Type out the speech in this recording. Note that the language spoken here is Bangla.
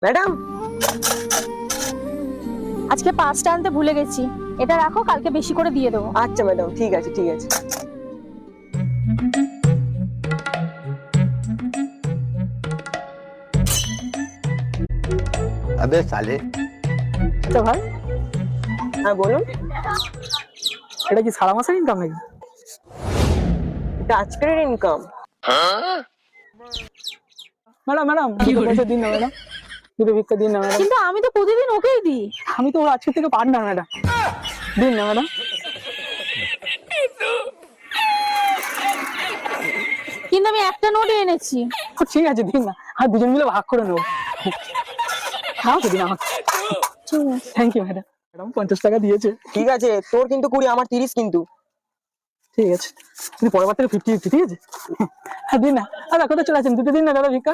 ম্যাডাম, আজকে 5টা আনতে ভুলে গেছি, এটা রাখো, কালকে বেশি করে দিয়ে দেবো। আচ্ছা ম্যাডাম, ঠিক আছে ঠিক আছে। अबे साले। আচ্ছা ভাই, হ্যাঁ বলুন। এটা কি সারা মাসের ইনকাম নাকি? এটা আজকের ইনকাম। ম্যাডাম ম্যাডাম পয়সা দিন না ম্যাডাম, দুটো ভিক্ষা দিন না ম্যাডাম। কিন্তু আমি তো প্রতিদিন ওকেই দিই। আমি তো আজকে থেকে পার্টনার ম্যাডাম, দিন না ম্যাডাম। কিন্তু আমি একটা নোটই এনেছি। ঠিক আছে দিন না, আর দুজন মিলে ভাগ করে নেবো। আমাকে দিন, আমাকে। Thank you madam. ম্যাডাম 50 টাকা দিয়েছে। ঠিক আছে, তোর কিন্তু 20, আমার 30 কিন্তু। ঠিক আছে, কিন্তু পরের বার থেকে 50-50, ঠিক আছে? হ্যাঁ দিন না। দাদা কোথায় চলে আছেন, দুটো দিন না দাদা ভিক্ষা।